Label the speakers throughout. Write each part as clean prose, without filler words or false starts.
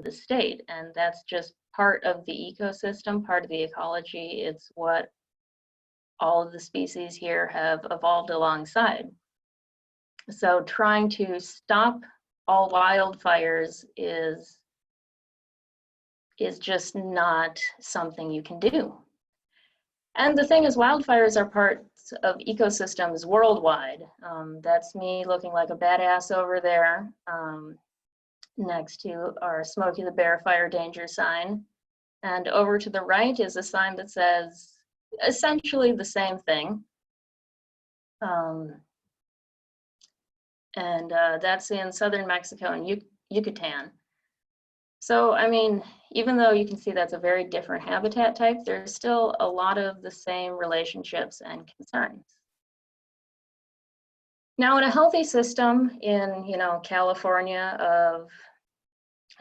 Speaker 1: the state, and that's just part of the ecosystem, part of the ecology. It's what all of the species here have evolved alongside. So trying to stop all wildfires is just not something you can do. And the thing is, wildfires are parts of ecosystems worldwide. That's me looking like a badass over there, next to our Smokey the Bear fire danger sign. And over to the right is a sign that says essentially the same thing. That's in southern Mexico and Yucatan. So, I mean, even though you can see that's a very different habitat type, there's still a lot of the same relationships and concerns. Now, in a healthy system in, California of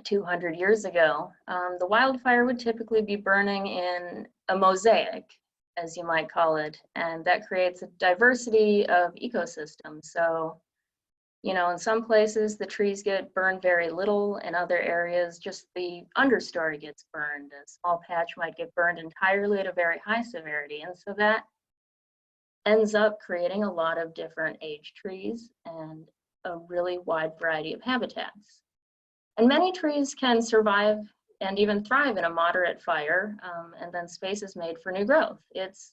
Speaker 1: 200 years ago, the wildfire would typically be burning in a mosaic, as you might call it, and that creates a diversity of ecosystems. So, in some places the trees get burned very little, in other areas just the understory gets burned. A small patch might get burned entirely at a very high severity, and so that ends up creating a lot of different age trees and a really wide variety of habitats. And many trees can survive and even thrive in a moderate fire, and then space is made for new growth. It's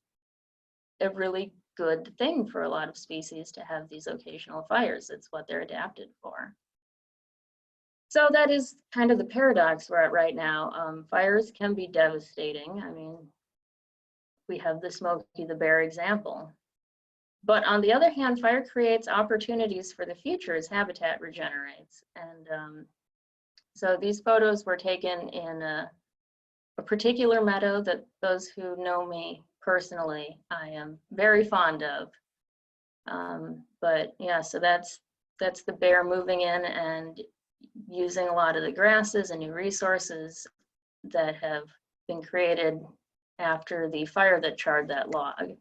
Speaker 1: a really good thing for a lot of species to have these occasional fires. It's what they're adapted for. So that is kind of the paradox we're at right now. Fires can be devastating. I mean, we have the Smokey the Bear example. But on the other hand, fire creates opportunities for the future as habitat regenerates. And so these photos were taken in a particular meadow that those who know me personally, I am very fond of. But yeah, so that's the bear moving in and using a lot of the grasses and new resources that have been created after the fire that charred that log.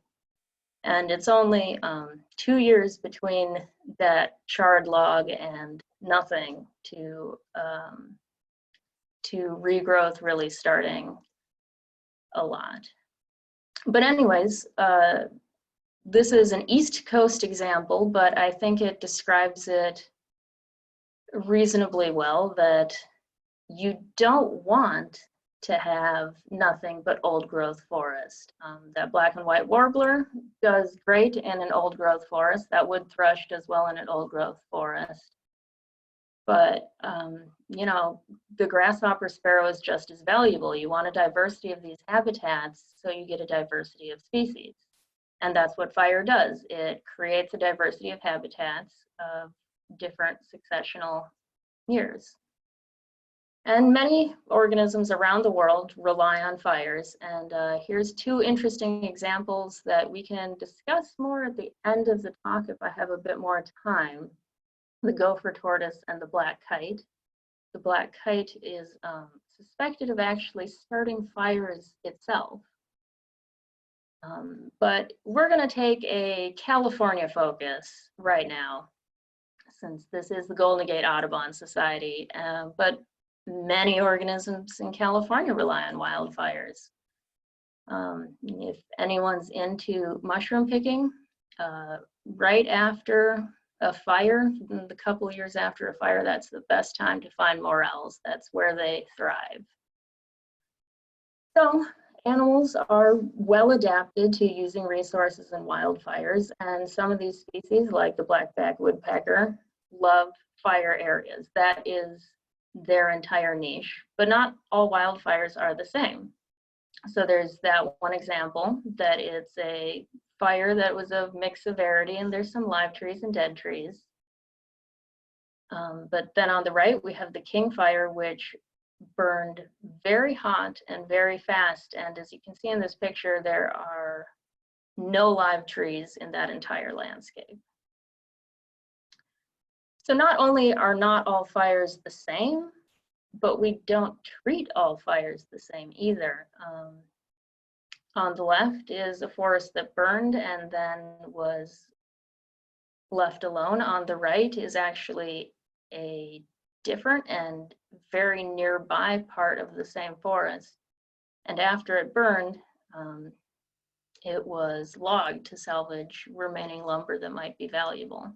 Speaker 1: And it's only 2 years between that charred log and nothing to regrowth really starting a lot. But anyways, this is an East Coast example, but I think it describes it reasonably well, that you don't want to have nothing but old growth forest. That black and white warbler does great in an old growth forest. That wood thrush does well in an old growth forest. But, the grasshopper sparrow is just as valuable. You want a diversity of these habitats, so you get a diversity of species. And that's what fire does. It creates a diversity of habitats of different successional years. And many organisms around the world rely on fires. And here's 2 interesting examples that we can discuss more at the end of the talk if I have a bit more time. The gopher tortoise and the black kite. The black kite is suspected of actually starting fires itself. But we're going to take a California focus right now, since this is the Golden Gate Audubon Society. But many organisms in California rely on wildfires. If anyone's into mushroom picking, right after a fire, the couple years after a fire, that's the best time to find morels. That's where they thrive. So animals are well adapted to using resources in wildfires, and some of these species, like the black-backed woodpecker, love fire areas. That is their entire niche, but not all wildfires are the same. So there's that one example that it's a fire that was of mixed severity, and there's some live trees and dead trees. But then on the right, we have the king fire, which burned very hot and very fast. And as you can see in this picture, there are no live trees in that entire landscape. So not only are not all fires the same, but we don't treat all fires the same either. On the left is a forest that burned and then was left alone. On the right is actually a different and very nearby part of the same forest. And after it burned, it was logged to salvage remaining lumber that might be valuable.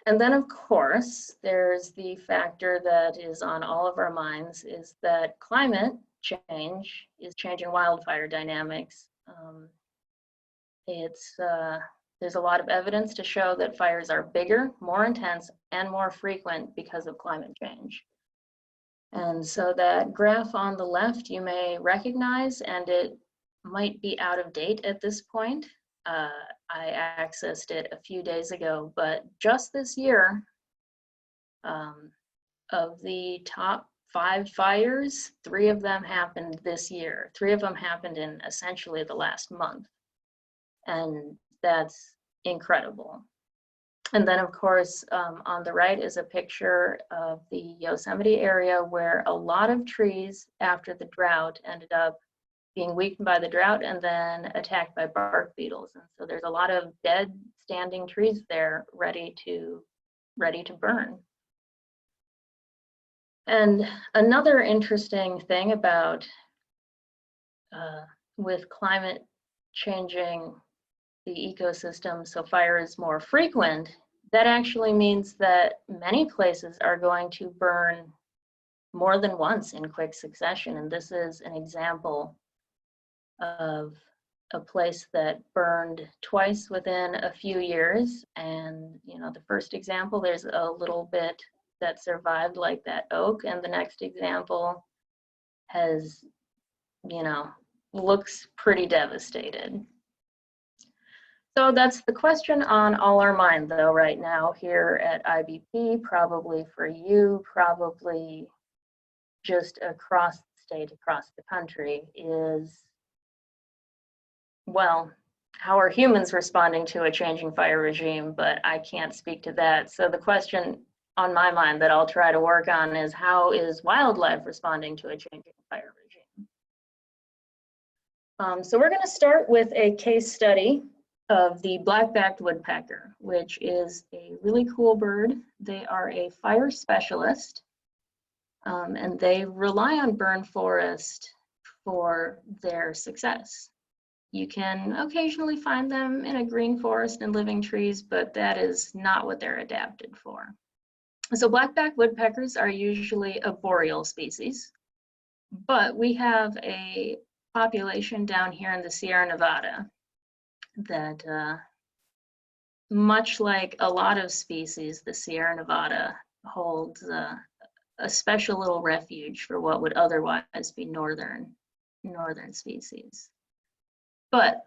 Speaker 1: And then, of course, there's the factor that is on all of our minds, is that climate change is changing wildfire dynamics. There's a lot of evidence to show that fires are bigger, more intense, and more frequent because of climate change. And so that graph on the left you may recognize, and it might be out of date at this point. I accessed it a few days ago, but just this year, of the top 5 fires, 3 of them happened this year. 3 of them happened in essentially the last month. And that's incredible. And then, of course, on the right is a picture of the Yosemite area where a lot of trees after the drought ended up being weakened by the drought and then attacked by bark beetles. And so there's a lot of dead standing trees there ready to burn. And another interesting thing about with climate changing the ecosystem, so fire is more frequent, that actually means that many places are going to burn more than once in quick succession. And this is an example of a place that burned twice within a few years. And, you know, the first example, there's a little bit that survived, like that oak, and the next example has, you know, looks pretty devastated. So that's the question on all our mind, though, right now here at IBP, probably for you, probably just across the state, across the country, is, well, how are humans responding to a changing fire regime? But I can't speak to that. So the question on my mind that I'll try to work on is, how is wildlife responding to a changing fire regime? So we're going to start with a case study of the black-backed woodpecker, which is a really cool bird. They are a fire specialist, and they rely on burn forest for their success. You can occasionally find them in a green forest and living trees, but that is not what they're adapted for. So black-backed woodpeckers are usually a boreal species, but we have a population down here in the Sierra Nevada that, much like a lot of species, the Sierra Nevada holds a special little refuge for what would otherwise be northern species. But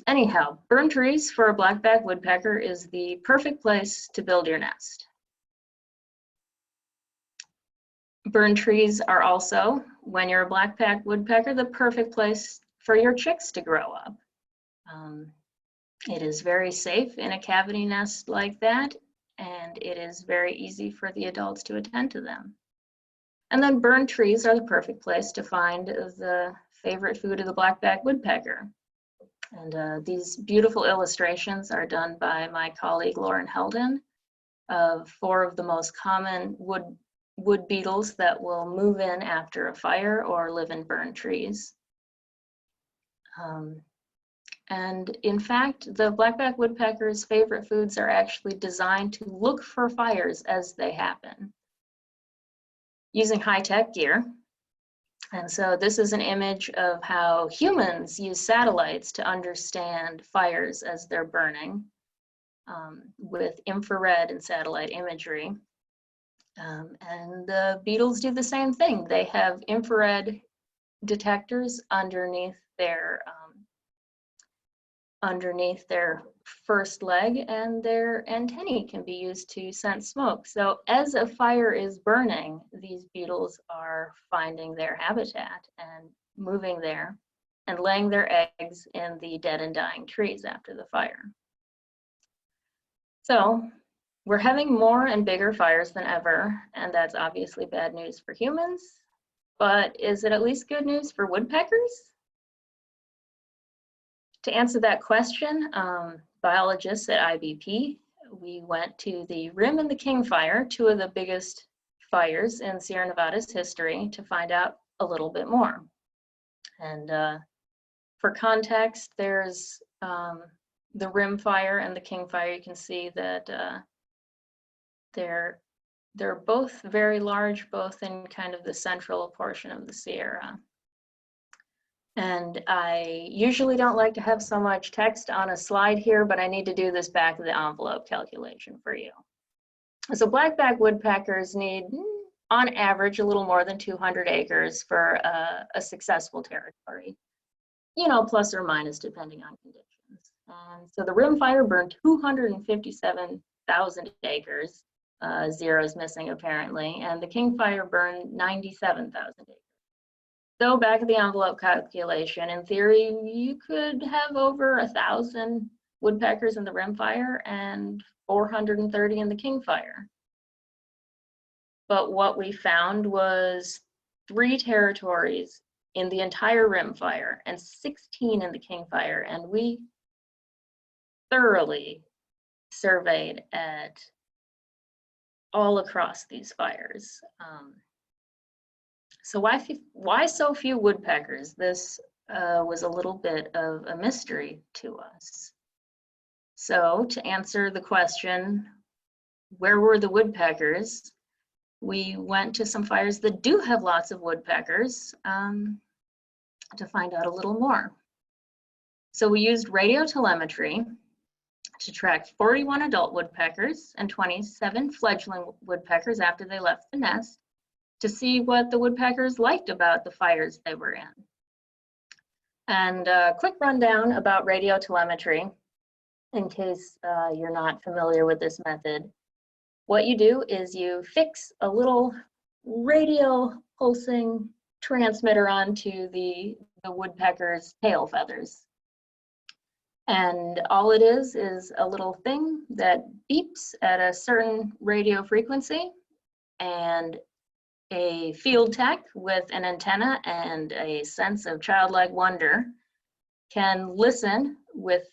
Speaker 1: anyhow, burn trees for a black-backed woodpecker is the perfect place to build your nest. Burn trees are also, when you're a black-backed woodpecker, the perfect place for your chicks to grow up. It is very safe in a cavity nest like that, and it is very easy for the adults to attend to them. And then burn trees are the perfect place to find the favorite food of the black-backed woodpecker. And these beautiful illustrations are done by my colleague Lauren Heldon of 4 of the most common wood beetles that will move in after a fire or live in burned trees. And in fact, the black-backed woodpecker's favorite foods are actually designed to look for fires as they happen, using high-tech gear. And so this is an image of how humans use satellites to understand fires as they're burning, with infrared and satellite imagery. And the beetles do the same thing. They have infrared detectors underneath their first leg, and their antennae can be used to sense smoke. So as a fire is burning, these beetles are finding their habitat and moving there and laying their eggs in the dead and dying trees after the fire. So we're having more and bigger fires than ever, and that's obviously bad news for humans, but is it at least good news for woodpeckers? To answer that question, biologists at IBP we went to the Rim and the King Fire, two of the biggest fires in Sierra Nevada's history, to find out a little bit more. And for context, there's the Rim Fire and the King Fire. You can see that they're both very large, both in kind of the central portion of the Sierra. And I usually don't like to have so much text on a slide here, but I need to do this back of the envelope calculation for you. So blackback woodpeckers need, on average, a little more than 200 acres for a successful territory, you know, plus or minus depending on conditions. And so the Rim Fire burned 257,000 acres, zeros missing apparently, and the King Fire burned 97,000 acres. So back of the envelope calculation, in theory, you could have over 1,000 woodpeckers in the Rim Fire and 430 in the King Fire. But what we found was 3 territories in the entire Rim Fire and 16 in the King Fire, and we thoroughly surveyed at all across these fires. So why so few woodpeckers? This was a little bit of a mystery to us. So to answer the question, where were the woodpeckers? We went to some fires that do have lots of woodpeckers to find out a little more. So we used radio telemetry to track 41 adult woodpeckers and 27 fledgling woodpeckers after they left the nest, to see what the woodpeckers liked about the fires they were in. And a quick rundown about radio telemetry, in case you're not familiar with this method. What you do is you fix a little radio pulsing transmitter onto the woodpecker's tail feathers. And all it is a little thing that beeps at a certain radio frequency, and a field tech with an antenna and a sense of childlike wonder can listen with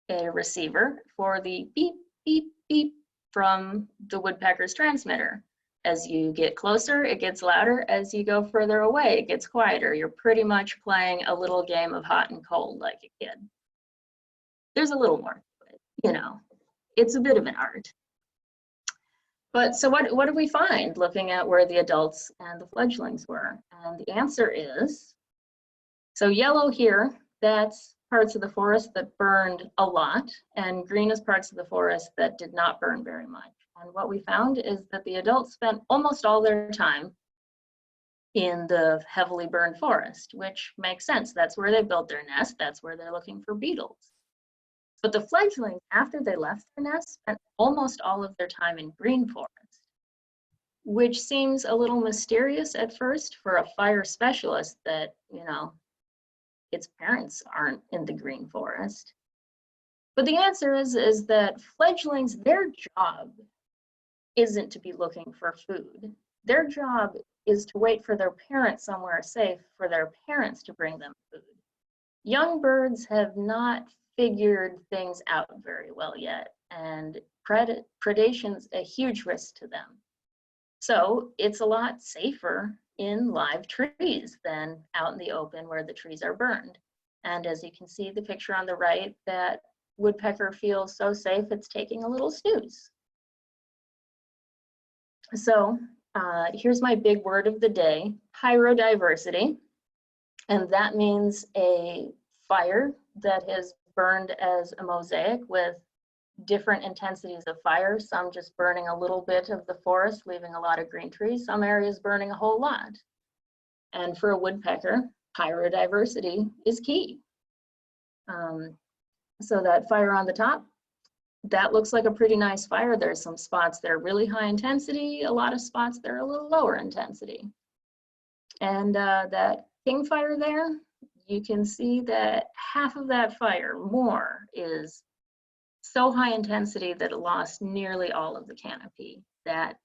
Speaker 1: a receiver for the beep, beep, beep from the woodpecker's transmitter. As you get closer, it gets louder. As you go further away, it gets quieter. You're pretty much playing a little game of hot and cold like a kid. There's a little more to it, you know. It's a bit of an art. But so what did we find looking at where the adults and the fledglings were? And the answer is, so yellow here, that's parts of the forest that burned a lot, and green is parts of the forest that did not burn very much. And what we found is that the adults spent almost all their time in the heavily burned forest, which makes sense. That's where they built their nest. That's where they're looking for beetles. But the fledglings, after they left their nest, spent almost all of their time in green forest, which seems a little mysterious at first for a fire specialist that, you know, its parents aren't in the green forest. But the answer is that fledglings, their job isn't to be looking for food. Their job is to wait for their parents somewhere safe, for their parents to bring them food. Young birds have not figured things out very well yet, and predation's a huge risk to them. So it's a lot safer in live trees than out in the open where the trees are burned. And as you can see the picture on the right, that woodpecker feels so safe it's taking a little snooze. So here's my big word of the day, pyrodiversity. And that means a fire that has burned as a mosaic with different intensities of fire, some just burning a little bit of the forest, leaving a lot of green trees, some areas burning a whole lot. And for a woodpecker, pyrodiversity is key. So that fire on the top, that looks like a pretty nice fire. There's some spots that are really high intensity, a lot of spots that are a little lower intensity. And that king fire there, you can see that half of that fire, more, is so high intensity that it lost nearly all of the canopy. That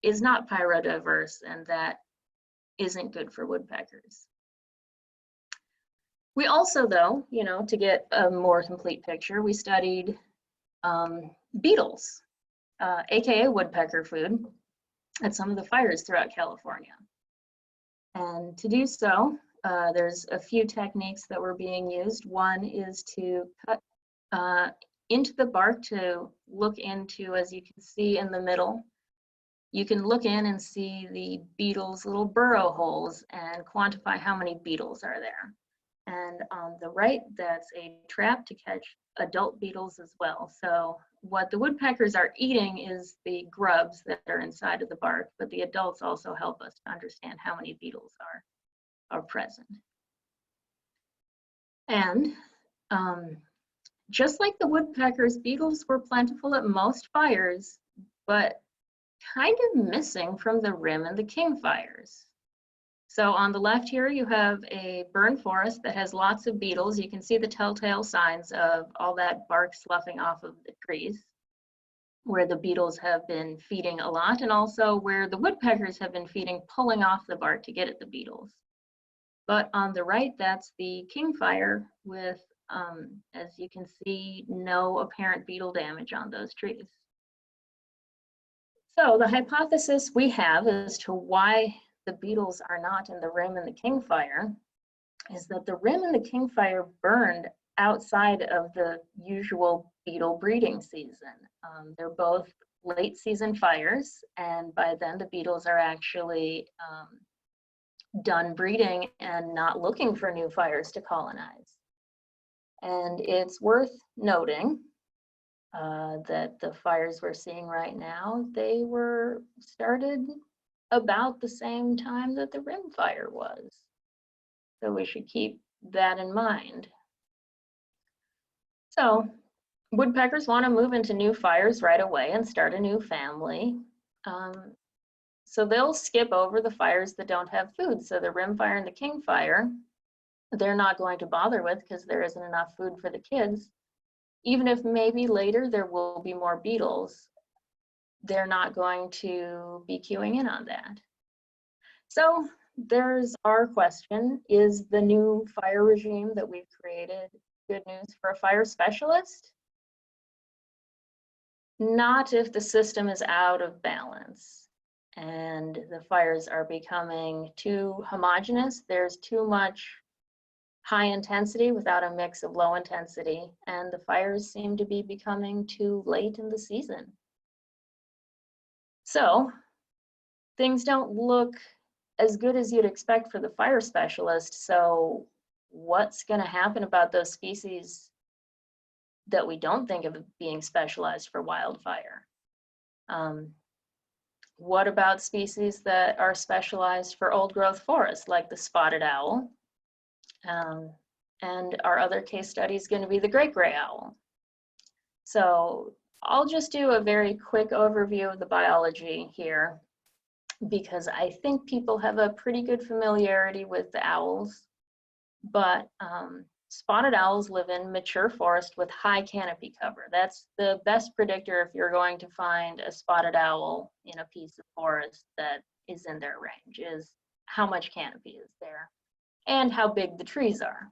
Speaker 1: is not pyrodiverse, and that isn't good for woodpeckers. We also, though, you know, to get a more complete picture, we studied beetles, aka woodpecker food, at some of the fires throughout California. And to do so, there's a few techniques that were being used. One is to cut into the bark to look into, as you can see in the middle, you can look in and see the beetles' little burrow holes and quantify how many beetles are there. And on the right, that's a trap to catch adult beetles as well. So what the woodpeckers are eating is the grubs that are inside of the bark, but the adults also help us to understand how many beetles are present. And just like the woodpeckers, beetles were plentiful at most fires, but kind of missing from the rim and the king fires. So on the left here, you have a burned forest that has lots of beetles. You can see the telltale signs of all that bark sloughing off of the trees, where the beetles have been feeding a lot, and also where the woodpeckers have been feeding, pulling off the bark to get at the beetles. But on the right, that's the king fire with, as you can see, no apparent beetle damage on those trees. So the hypothesis we have as to why the beetles are not in the rim and the king fire is that the rim and the king fire burned outside of the usual beetle breeding season. They're both late season fires, and by then the beetles are actually done breeding and not looking for new fires to colonize. And it's worth noting that the fires we're seeing right now, they were started about the same time that the rim fire was. So we should keep that in mind. So woodpeckers want to move into new fires right away and start a new family. So they'll skip over the fires that don't have food. So the rim fire and the king fire, they're not going to bother with because there isn't enough food for the kids. Even if maybe later there will be more beetles, they're not going to be queuing in on that. So there's our question: is the new fire regime that we've created good news for a fire specialist? Not if the system is out of balance and the fires are becoming too homogeneous. There's too much high intensity without a mix of low intensity, and the fires seem to be becoming too late in the season. So things don't look as good as you'd expect for the fire specialist. So what's going to happen about those species that we don't think of being specialized for wildfire? What about species that are specialized for old growth forests, like the spotted owl? And our other case study is going to be the great gray owl. So I'll just do a very quick overview of the biology here, because I think people have a pretty good familiarity with the owls. But spotted owls live in mature forest with high canopy cover. That's the best predictor if you're going to find a spotted owl in a piece of forest that is in their range, is how much canopy is there and how big the trees are.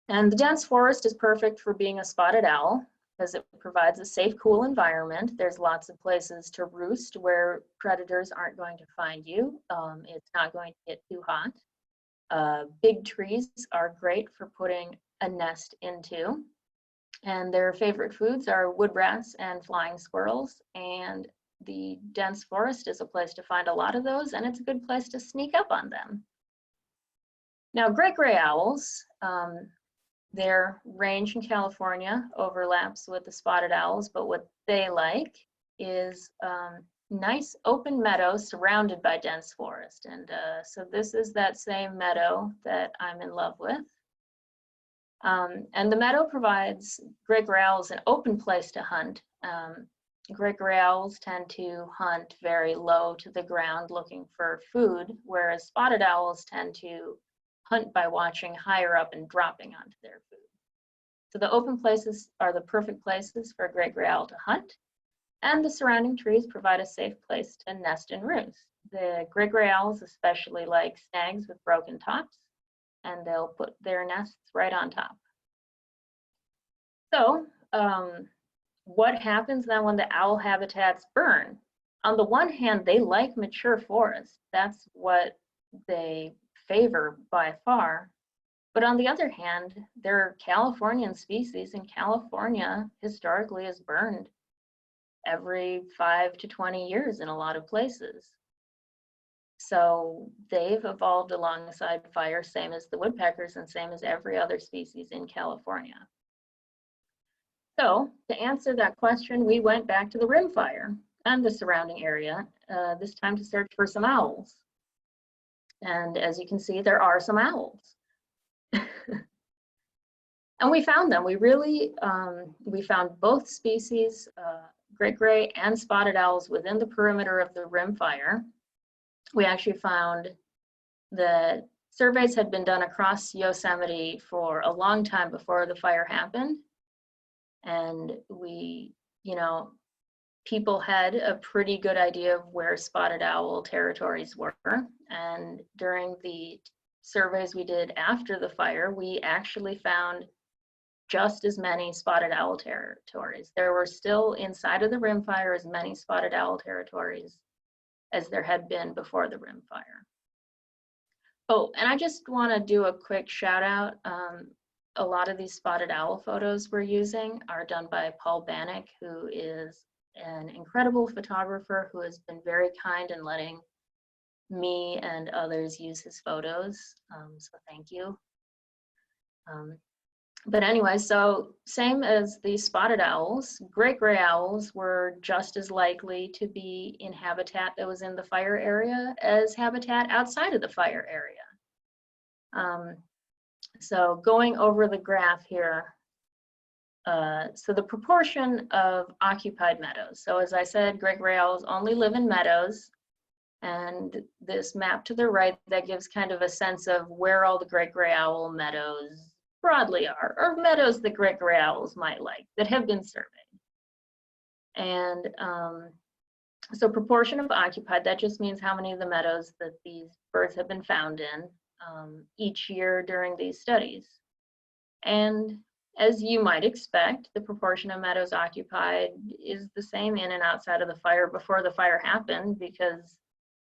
Speaker 1: And the dense forest is perfect for being a spotted owl because it provides a safe, cool environment. There's lots of places to roost where predators aren't going to find you. It's not going to get too hot. Big trees are great for putting a nest into. And their favorite foods are wood rats and flying squirrels. And the dense forest is a place to find a lot of those, and it's a good place to sneak up on them. Now, great gray owls, their range in California overlaps with the spotted owls, but what they like is nice open meadows surrounded by dense forest. And so this is that same meadow that I'm in love with. And the meadow provides great gray owls an open place to hunt. Great gray owls tend to hunt very low to the ground looking for food, whereas spotted owls tend to hunt by watching higher up and dropping onto their food. So the open places are the perfect places for a great gray owl to hunt, and the surrounding trees provide a safe place to nest and roost. The great gray owls especially like snags with broken tops, and they'll put their nests right on top. So what happens then when the owl habitats burn? On the one hand, they like mature forests. That's what they favor by far. But on the other hand, there are Californian species, and California historically is burned every 5 to 20 years in a lot of places. So they've evolved alongside fire, same as the woodpeckers and same as every other species in California. So to answer that question, we went back to the rimfire and the surrounding area, this time to search for some owls. And as you can see, there are some owls. And we found them. We really, we found both species, great gray and spotted owls, within the perimeter of the rimfire. We actually found that surveys had been done across Yosemite for a long time before the fire happened. And we, people had a pretty good idea of where spotted owl territories were. And during the surveys we did after the fire, we actually found just as many spotted owl territories. There were still inside of the rimfire as many spotted owl territories as there had been before the rimfire. Oh, and I just want to do a quick shout out. A lot of these spotted owl photos we're using are done by Paul Bannock, who is an incredible photographer who has been very kind in letting me and others use his photos. So thank you. But anyway, so same as the spotted owls, great gray owls were just as likely to be in habitat that was in the fire area as habitat outside of the fire area. So going over the graph here, so the proportion of occupied meadows. So as I said, great gray owls only live in meadows. And this map to the right, that gives kind of a sense of where all the great gray owl meadows broadly are, or meadows that great gray owls might like that have been surveyed. And so proportion of occupied, that just means how many of the meadows that these birds have been found in each year during these studies. And as you might expect, the proportion of meadows occupied is the same in and outside of the fire before the fire happened, because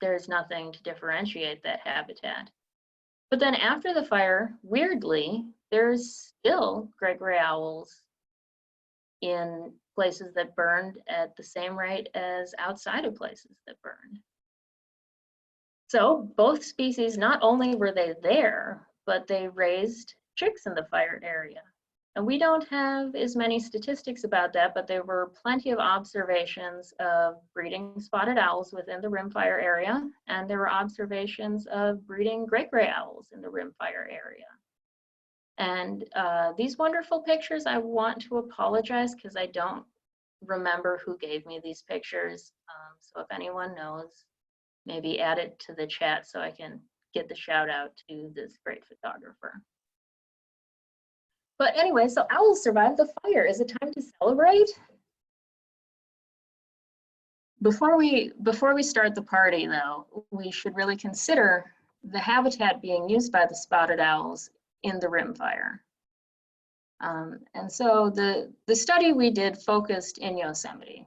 Speaker 1: there's nothing to differentiate that habitat. But then after the fire, weirdly, there's still great gray owls in places that burned at the same rate as outside of places that burned. So both species, not only were they there, but they raised chicks in the fire area. And we don't have as many statistics about that, but there were plenty of observations of breeding spotted owls within the rimfire area, and there were observations of breeding great gray owls in the rimfire area. And these wonderful pictures, I want to apologize because I don't remember who gave me these pictures. So if anyone knows, maybe add it to the chat so I can get the shout out to this great photographer. But anyway, so owls survived the fire. Is it time to celebrate? Before we start the party, though, we should really consider the habitat being used by the spotted owls in the rimfire. And so the study we did focused in Yosemite.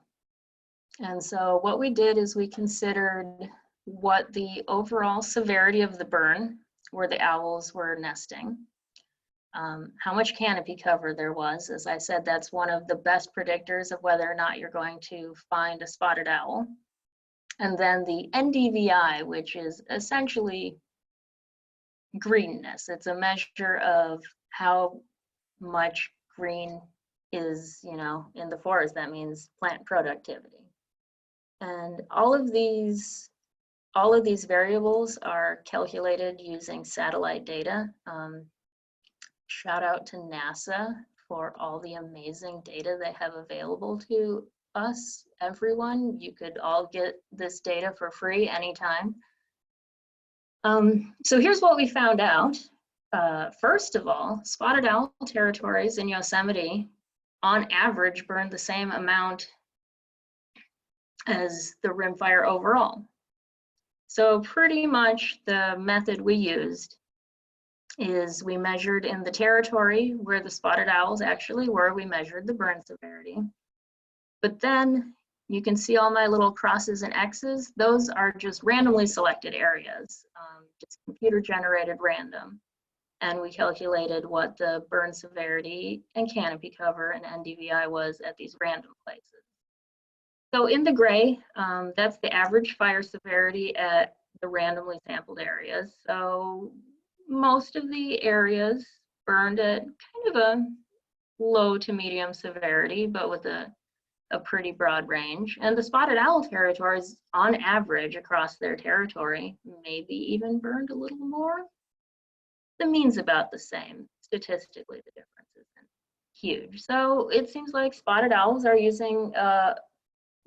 Speaker 1: And so what we did is we considered what the overall severity of the burn, where the owls were nesting, how much canopy cover there was. As I said, that's one of the best predictors of whether or not you're going to find a spotted owl. And then the NDVI, which is essentially greenness. It's a measure of how much green is, in the forest. That means plant productivity. And all of these variables are calculated using satellite data. Shout out to NASA for all the amazing data they have available to us, everyone. You could all get this data for free anytime. So here's what we found out. First of all, spotted owl territories in Yosemite on average burned the same amount as the rimfire overall. So pretty much the method we used is we measured in the territory where the spotted owls actually were, we measured the burn severity. But then you can see all my little crosses and X's. Those are just randomly selected areas, just computer generated random. And we calculated what the burn severity and canopy cover and NDVI was at these random places. So in the gray, that's the average fire severity at the randomly sampled areas. So most of the areas burned at kind of a low to medium severity, but with a pretty broad range. And the spotted owl territories, on average across their territory, maybe even burned a little more. The mean's about the same. Statistically, the difference isn't huge. So it seems like spotted owls are using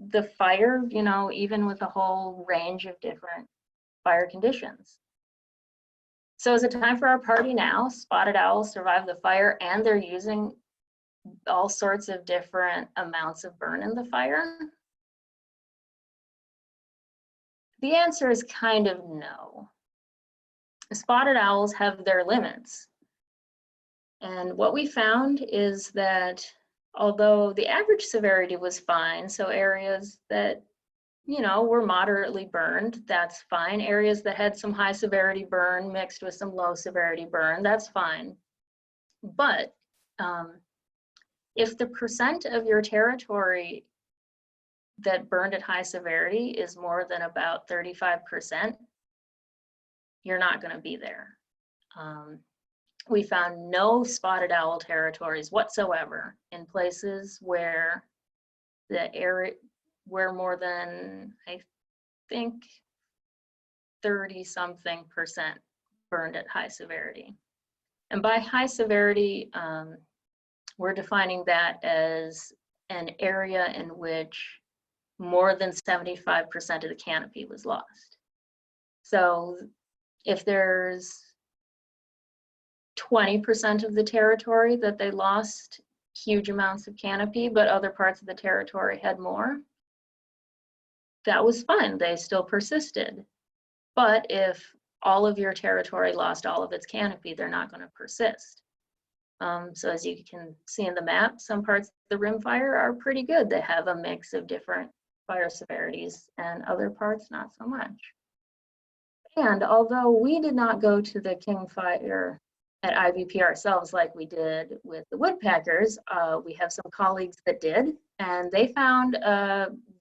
Speaker 1: the fire, you know, even with a whole range of different fire conditions. So is it time for our party now? Spotted owls survived the fire and they're using all sorts of different amounts of burn in the fire? The answer is kind of no. Spotted owls have their limits. And what we found is that although the average severity was fine, so areas that, you know, were moderately burned, that's fine. Areas that had some high severity burn mixed with some low severity burn, that's fine. But if the percent of your territory that burned at high severity is more than about 35%, you're not going to be there. We found no spotted owl territories whatsoever in places where the area, where more than, I think, 30-something% burned at high severity. And by high severity, we're defining that as an area in which more than 75% of the canopy was lost. So if there's 20% of the territory that they lost huge amounts of canopy, but other parts of the territory had more, that was fine. They still persisted. But if all of your territory lost all of its canopy, they're not going to persist. So as you can see in the map, some parts of the rim fire are pretty good. They have a mix of different fire severities, and other parts not so much. And although we did not go to the king fire at IVP ourselves like we did with the woodpeckers, we have some colleagues that did, and they found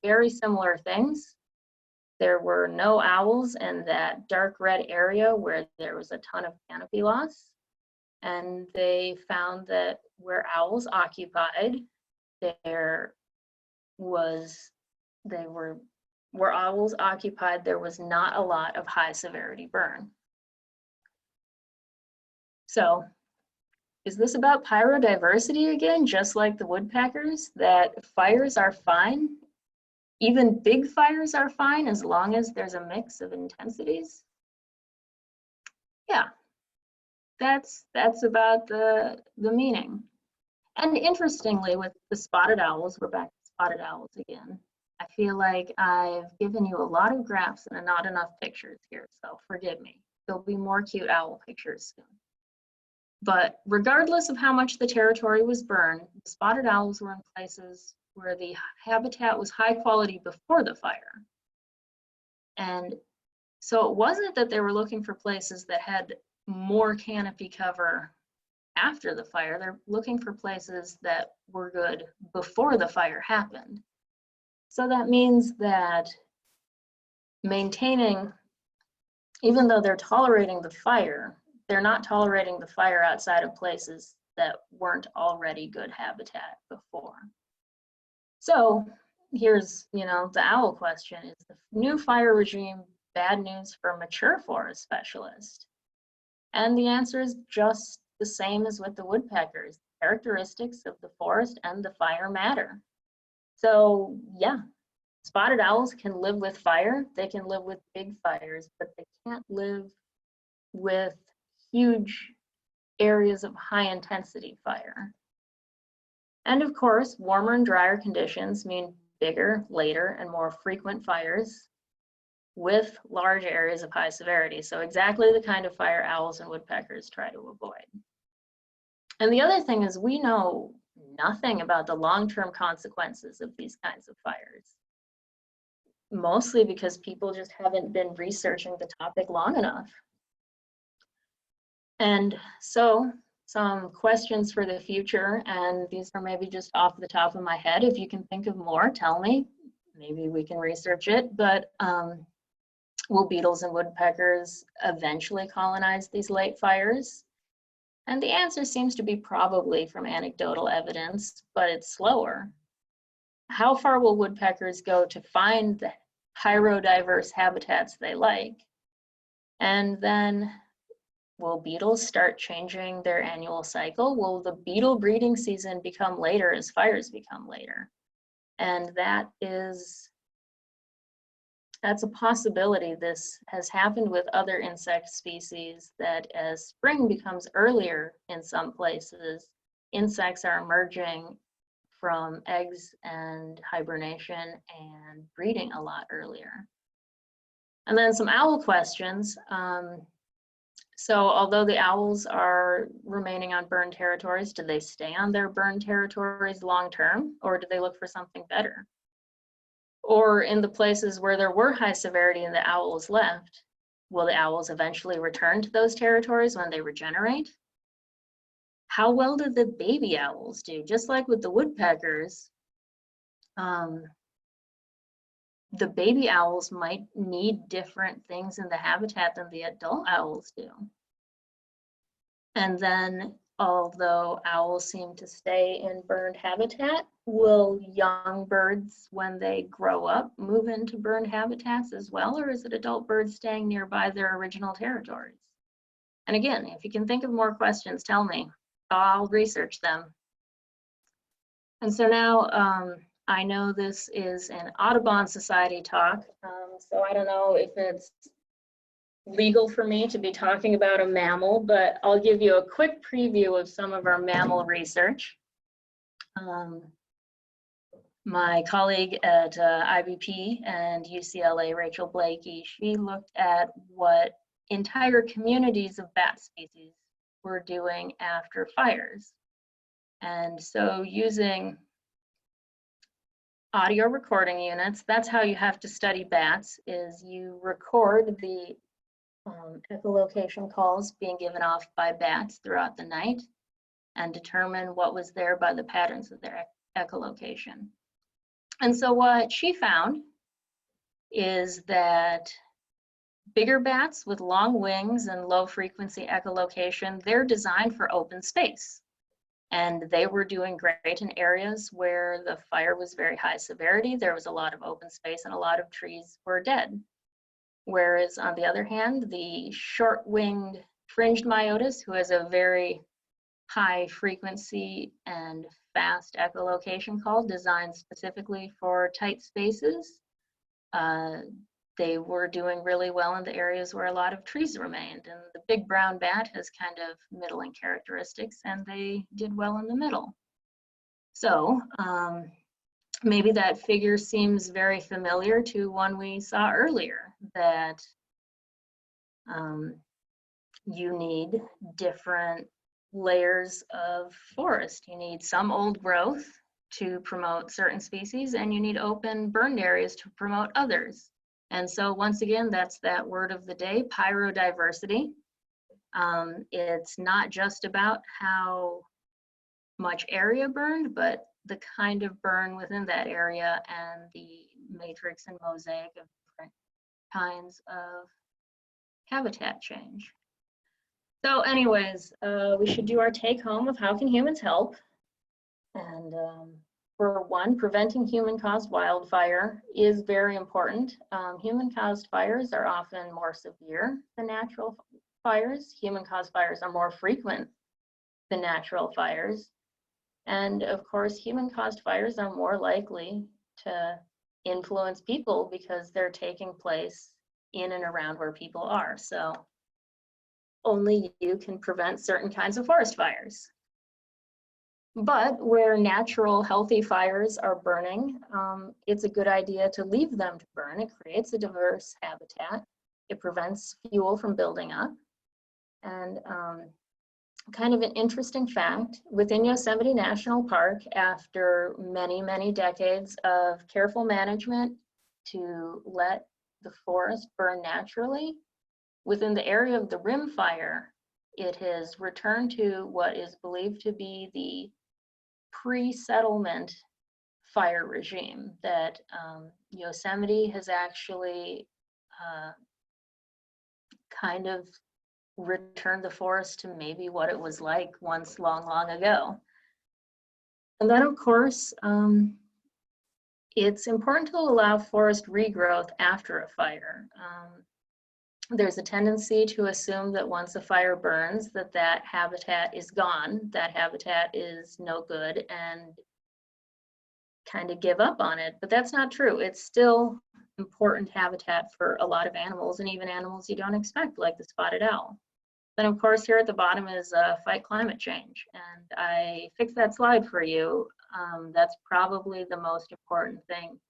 Speaker 1: very similar things. There were no owls in that dark red area where there was a ton of canopy loss. And they found that where owls occupied, where owls occupied, there was not a lot of high severity burn. So is this about pyrodiversity again, just like the woodpeckers, that fires are fine? Even big fires are fine as long as there's a mix of intensities? Yeah, that's about the meaning. And interestingly, with the spotted owls, we're back to spotted owls again. I feel like I've given you a lot of graphs and not enough pictures here, so forgive me. There'll be more cute owl pictures soon. But regardless of how much the territory was burned, the spotted owls were in places where the habitat was high quality before the fire. And so it wasn't that they were looking for places that had more canopy cover after the fire. They're looking for places that were good before the fire happened. So that means that maintaining, even though they're tolerating the fire, they're not tolerating the fire outside of places that weren't already good habitat before. So here's, the owl question: is the new fire regime bad news for mature forest specialists? And the answer is just the same as with the woodpeckers. Characteristics of the forest and the fire matter. So yeah, spotted owls can live with fire. They can live with big fires, but they can't live with huge areas of high intensity fire. And of course, warmer and drier conditions mean bigger, later, and more frequent fires. with large areas of high severity. So exactly the kind of fire owls and woodpeckers try to avoid. And the other thing is we know nothing about the long-term consequences of these kinds of fires, mostly because people just haven't been researching the topic long enough. And so some questions for the future, and these are maybe just off the top of my head. If you can think of more, tell me. Maybe we can research it, but will beetles and woodpeckers eventually colonize these late fires? And the answer seems to be probably from anecdotal evidence, but it's slower. How far will woodpeckers go to find the pyrodiverse habitats they like? And then will beetles start changing their annual cycle? Will the beetle breeding season become later as fires become later? And that's a possibility. This has happened with other insect species, that as spring becomes earlier in some places, insects are emerging from eggs and hibernation and breeding a lot earlier. And then some owl questions. So although the owls are remaining on burned territories, do they stay on their burned territories long term, or do they look for something better? Or in the places where there were high severity and the owls left, will the owls eventually return to those territories when they regenerate? How well do the baby owls do? Just like with the woodpeckers, the baby owls might need different things in the habitat than the adult owls do. And then, although owls seem to stay in burned habitat, will young birds, when they grow up, move into burned habitats as well, or is it adult birds staying nearby their original territories? And again, if you can think of more questions, tell me. I'll research them. And so now, I know this is an Audubon Society talk, so I don't know if it's legal for me to be talking about a mammal, but I'll give you a quick preview of some of our mammal research. My colleague at IBP and UCLA, Rachel Blakey, she looked at what entire communities of bat species were doing after fires. And so using audio recording units, that's how you have to study bats, is you record the echolocation calls being given off by bats throughout the night and determine what was there by the patterns of their echolocation. And so what she found is that bigger bats with long wings and low frequency echolocation, they're designed for open space. And they were doing great in areas where the fire was very high severity. There was a lot of open space and a lot of trees were dead. Whereas on the other hand, the short-winged fringed myotis, who has a very high frequency and fast echolocation call designed specifically for tight spaces, they were doing really well in the areas where a lot of trees remained. And the big brown bat has kind of middling characteristics, and they did well in the middle. So maybe that figure seems very familiar to one we saw earlier, that you need different layers of forest. You need some old growth to promote certain species, and you need open burned areas to promote others. And so once again, that's that word of the day, pyrodiversity. It's not just about how much area burned, but the kind of burn within that area and the matrix and mosaic of different kinds of habitat change. So anyways, we should do our take home of how can humans help. And for one, preventing human-caused wildfire is very important. Human-caused fires are often more severe than natural fires. Human-caused fires are more frequent than natural fires. And of course, human-caused fires are more likely to influence people because they're taking place in and around where people are. So only you can prevent certain kinds of forest fires. But where natural, healthy fires are burning, it's a good idea to leave them to burn. It creates a diverse habitat. It prevents fuel from building up. And kind of an interesting fact, within Yosemite National Park, after many, many decades of careful management to let the forest burn naturally, within the area of the rim fire, it has returned to what is believed to be the pre-settlement fire regime that Yosemite has actually kind of returned the forest to maybe what it was like once long, long ago. And then, of course, it's important to allow forest regrowth after a fire. There's a tendency to assume that once a fire burns, that habitat is gone, that habitat is no good, and kind of give up on it. But that's not true. It's still important habitat for a lot of animals, and even animals you don't expect, like the spotted owl. Then, of course, here at the bottom is fight climate change. And I fixed that slide for you. That's probably the most important thing.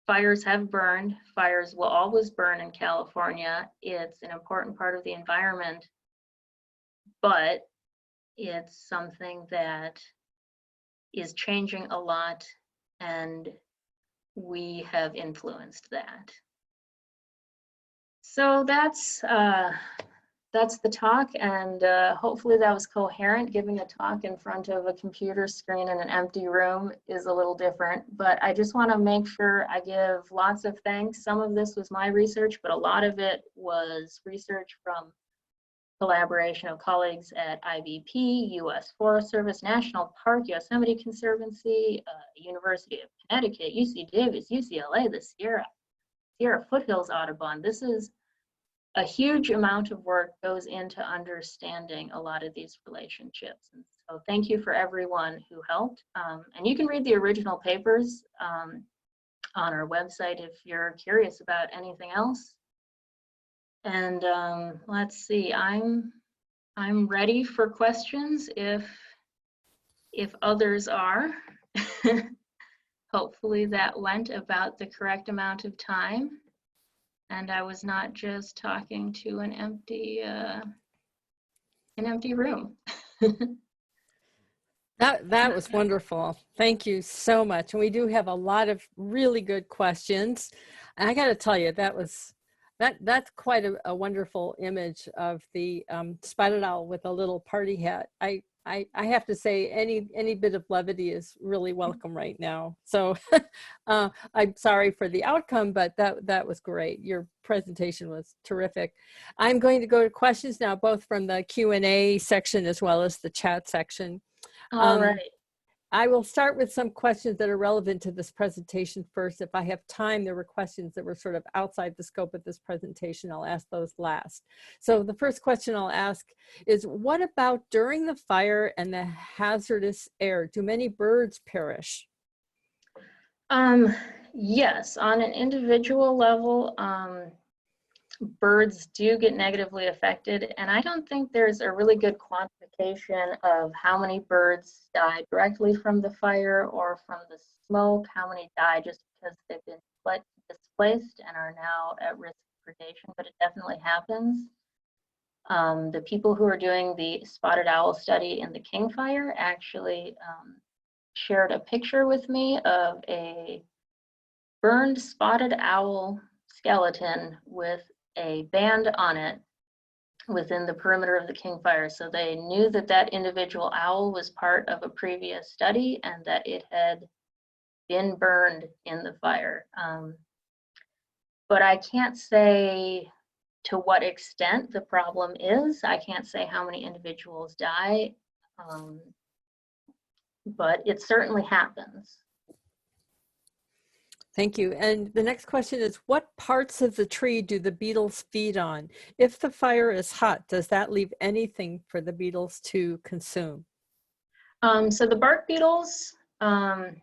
Speaker 1: Fires have burned. Fires will always burn in California. It's an important part of the environment, but it's something that is changing a lot, and we have influenced that. So that's the talk, and hopefully that was coherent. Giving a talk in front of a computer screen in an empty room is a little different, but I just want to make sure I give lots of thanks. Some of this was my research, but a lot of it was research from collaboration of colleagues at IBP, U.S. Forest Service, National Park, Yosemite Conservancy, University of Connecticut, UC Davis, UCLA, the Sierra Foothills Audubon. This is a huge amount of work goes into understanding a lot of these relationships. And so thank you for everyone who helped. And you can read the original papers on our website if you're curious about anything else. And let's see, I'm ready for questions if others are. Hopefully that went about the correct amount of time, and I was not just talking to an empty room.
Speaker 2: That was wonderful. Thank you so much. And we do have a lot of really good questions. And I got to tell you, that's quite a wonderful image of the spotted owl with a little party hat. I have to say any bit of levity is really welcome right now. So I'm sorry for the outcome, but that was great. Your presentation was terrific. I'm going to go to questions now, both from the Q&A section as well as the chat section.
Speaker 1: All right.
Speaker 2: I will start with some questions that are relevant to this presentation first. If I have time, there were questions that were sort of outside the scope of this presentation. I'll ask those last. So the first question I'll ask is, what about during the fire and the hazardous air? Do many birds perish?
Speaker 1: Yes, on an individual level, birds do get negatively affected, and I don't think there's a really good quantification of how many birds die directly from the fire or from the smoke, how many die just because they've been displaced and are now at risk of predation, but it definitely happens. The people who are doing the spotted owl study in the King Fire actually shared a picture with me of a burned spotted owl skeleton with a band on it within the perimeter of the King Fire. So they knew that that individual owl was part of a previous study and that it had been burned in the fire. But I can't say to what extent the problem is. I can't say how many individuals die, but it certainly happens.
Speaker 2: Thank you. And the next question is, what parts of the tree do the beetles feed on? If the fire is hot, does that leave anything for the beetles to consume?
Speaker 1: So the bark beetles, man,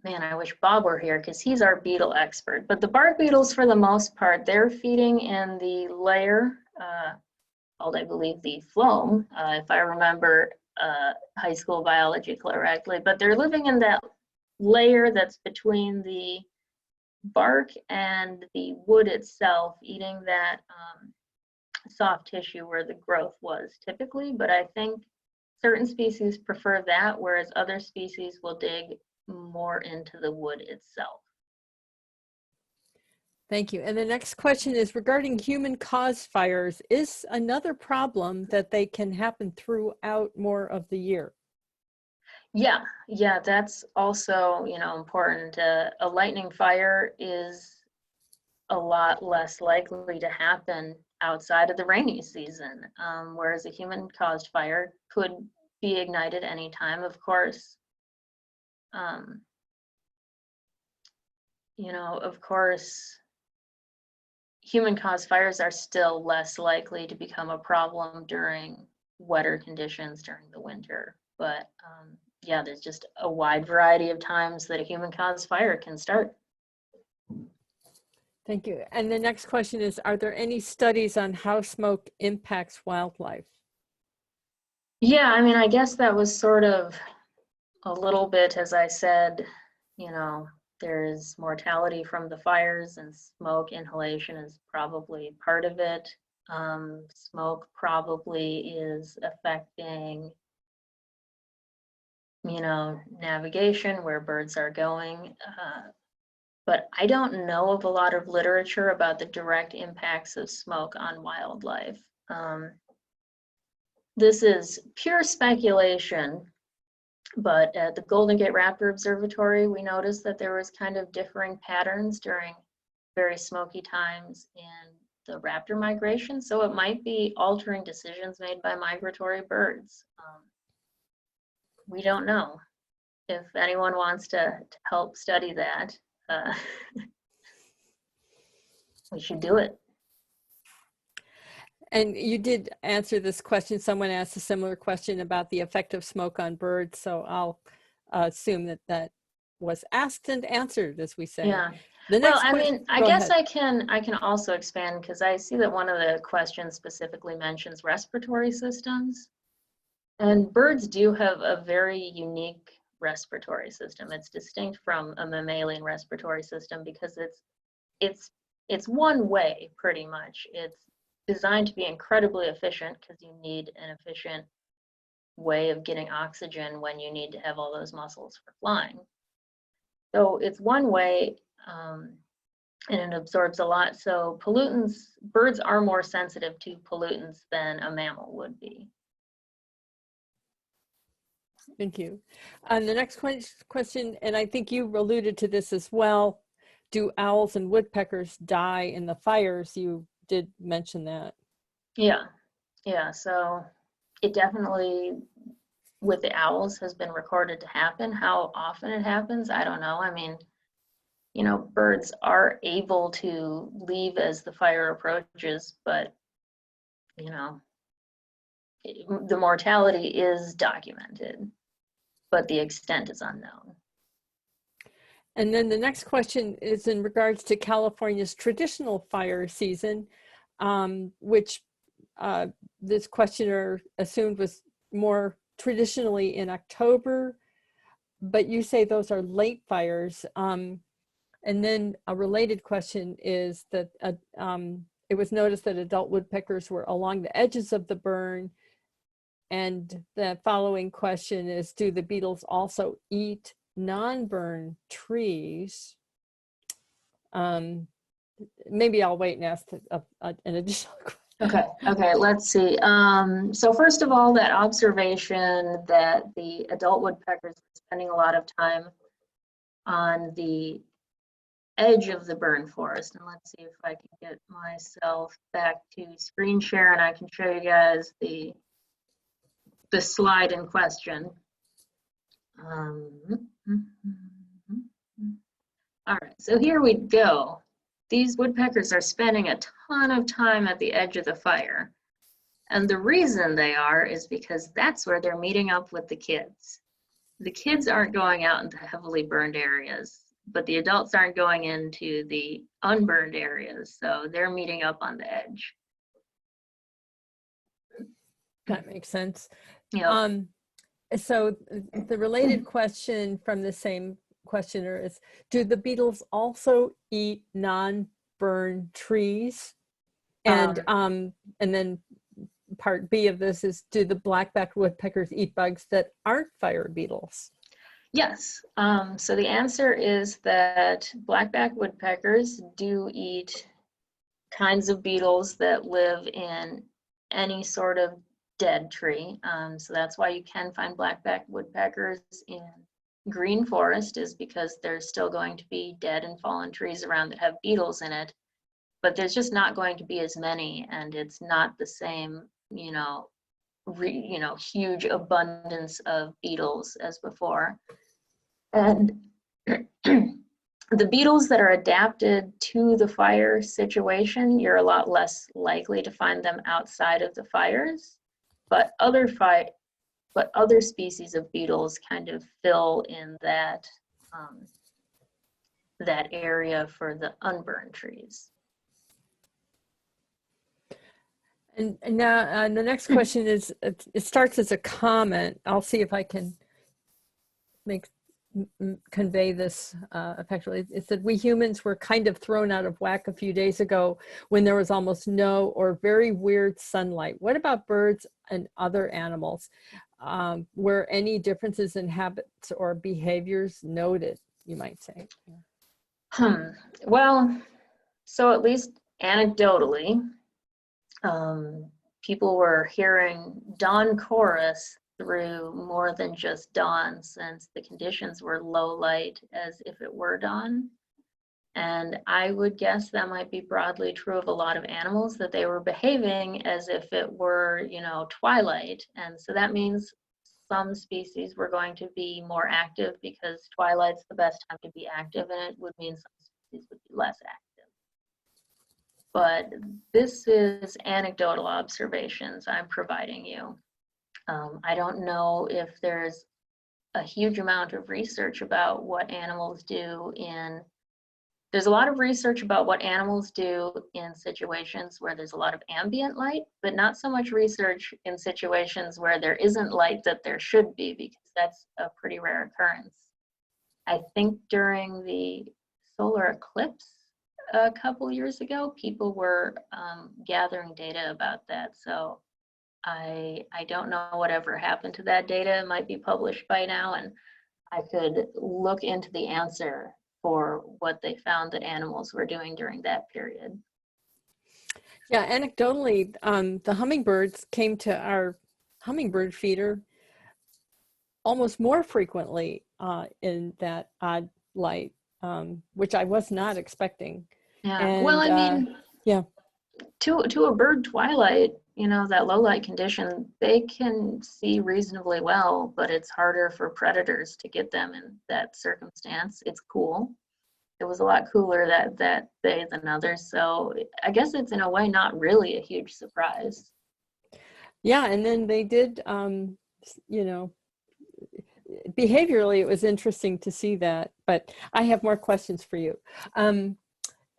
Speaker 1: I wish Bob were here because he's our beetle expert. But the bark beetles, for the most part, they're feeding in the layer called, I believe, the phloem. If I remember high school biology correctly, but they're living in that layer that's between the bark and the wood itself, eating that soft tissue where the growth was typically. But I think certain species prefer that, whereas other species will dig more into the wood itself.
Speaker 2: Thank you. And the next question is regarding human-caused fires. Is another problem that they can happen throughout more of the year?
Speaker 1: Yeah, that's also, important. A lightning fire is a lot less likely to happen outside of the rainy season, whereas a human-caused fire could be ignited anytime, of course. Of course, human-caused fires are still less likely to become a problem during wetter conditions during the winter. But yeah, there's just a wide variety of times that a human-caused fire can start.
Speaker 2: Thank you. And the next question is, are there any studies on how smoke impacts wildlife?
Speaker 1: Yeah, I mean, I guess that was sort of a little bit, as I said, there's mortality from the fires, and smoke inhalation is probably part of it. Smoke probably is affecting, navigation, where birds are going. But I don't know of a lot of literature about the direct impacts of smoke on wildlife. This is pure speculation. But at the Golden Gate Raptor Observatory, we noticed that there was kind of differing patterns during very smoky times in the raptor migration. So it might be altering decisions made by migratory birds. We don't know. If anyone wants to help study that, we should do it.
Speaker 2: And you did answer this question. Someone asked a similar question about the effect of smoke on birds. So I'll assume that that was asked and answered, as we say.
Speaker 1: Yeah.
Speaker 2: The next
Speaker 1: I mean, I
Speaker 2: go
Speaker 1: guess
Speaker 2: ahead.
Speaker 1: I can also expand, because I see that one of the questions specifically mentions respiratory systems. And birds do have a very unique respiratory system. It's distinct from a mammalian respiratory system because it's one way, pretty much. It's designed to be incredibly efficient because you need an efficient way of getting oxygen when you need to have all those muscles for flying. So it's one way, and it absorbs a lot. So pollutants, birds are more sensitive to pollutants than a mammal would be.
Speaker 2: Thank you. And the next question, and I think you alluded to this as well, do owls and woodpeckers die in the fires? You did mention that.
Speaker 1: Yeah, so it definitely, with the owls, has been recorded to happen. How often it happens, I don't know. I mean, birds are able to leave as the fire approaches, but, the mortality is documented, but the extent is unknown.
Speaker 2: And then the next question is in regards to California's traditional fire season, which this questioner assumed was more traditionally in October, but you say those are late fires. And then a related question is that it was noticed that adult woodpeckers were along the edges of the burn. And the following question is, do the beetles also eat non-burn trees? Maybe I'll wait and ask an additional question.
Speaker 1: Okay, let's see. So first of all, that observation that the adult woodpeckers are spending a lot of time on the edge of the burn forest. And let's see if I can get myself back to screen share and I can show you guys the slide in question. All right, so here we go. These woodpeckers are spending a ton of time at the edge of the fire. And the reason they are is because that's where they're meeting up with the kids. The kids aren't going out into heavily burned areas, but the adults aren't going into the unburned areas, so they're meeting up on the edge.
Speaker 2: That makes sense.
Speaker 1: Yeah.
Speaker 2: So the related question from the same questioner is, do the beetles also eat non-burned trees? And then part B of this is, do the black-backed woodpeckers eat bugs that aren't fire beetles?
Speaker 1: Yes. So the answer is that black-backed woodpeckers do eat kinds of beetles that live in any sort of dead tree. So that's why you can find black-backed woodpeckers in green forest, is because there's still going to be dead and fallen trees around that have beetles in it, but there's just not going to be as many, and it's not the same, huge abundance of beetles as before. And the beetles that are adapted to the fire situation, you're a lot less likely to find them outside of the fires, but other species of beetles kind of fill in that that area for the unburned trees.
Speaker 2: And now the next question is, it starts as a comment. I'll see if I can convey this effectively. It said, we humans were kind of thrown out of whack a few days ago when there was almost no or very weird sunlight. What about birds and other animals? Were any differences in habits or behaviors noted, you might say?
Speaker 1: Well, so at least anecdotally, people were hearing dawn chorus through more than just dawn, since the conditions were low light as if it were dawn. And I would guess that might be broadly true of a lot of animals, that they were behaving as if it were, twilight. And so that means some species were going to be more active because twilight's the best time to be active, and it would mean some species would be less active. But this is anecdotal observations I'm providing you. I don't know if there's a huge amount of research about what animals do there's a lot of research about what animals do in situations where there's a lot of ambient light, but not so much research in situations where there isn't light that there should be, because that's a pretty rare occurrence. I think during the solar eclipse a couple years ago, people were gathering data about that. So I don't know whatever happened to that data. It might be published by now, and I could look into the answer for what they found that animals were doing during that period.
Speaker 2: Yeah, anecdotally, the hummingbirds came to our hummingbird feeder almost more frequently in that odd light, which I was not expecting.
Speaker 1: Yeah,
Speaker 2: and,
Speaker 1: well, I mean,
Speaker 2: yeah,
Speaker 1: to a bird twilight, that low light condition, they can see reasonably well, but it's harder for predators to get them in that circumstance. It's cool. It was a lot cooler that day than others, so I guess it's in a way not really a huge surprise.
Speaker 2: Yeah, and then they did, behaviorally, it was interesting to see that, but I have more questions for you.